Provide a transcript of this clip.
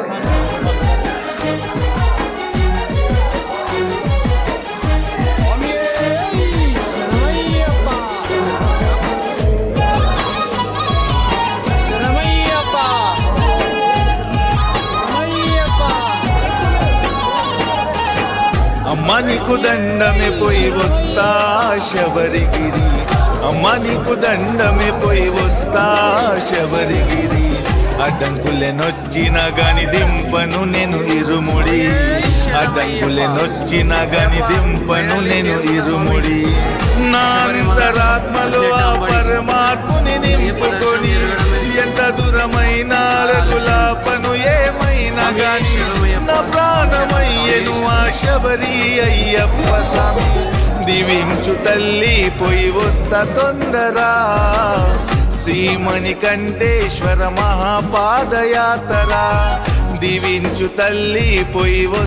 అమ్మ నీకు దండమే పోయి వస్తా శబరిగిరి, అమ్మ నీకు దండమే పోయి వస్తా శబరిగిరి. అడ్డంకులెనొచ్చిన గాని దింపను నేను ఇరుముడి, అడ్డంకులెనొచ్చిన గాని దింపను నేను ఇరుముడి. నా అంతరాత్మలో ఆ పరమాత్ముని నింపుకొని ఎంత దూరమైన రఘులాపను ఏమైనా గాని నా ప్రాణమయ్యను ఆ శబరి అయ్యప్ప స్వామి. దీవించు తల్లి పోయి వస్తా తొందరా, శ్రీమణికంఠేశ్వర మహాపాదయాత్ర. దీవించు తల్లి పోయి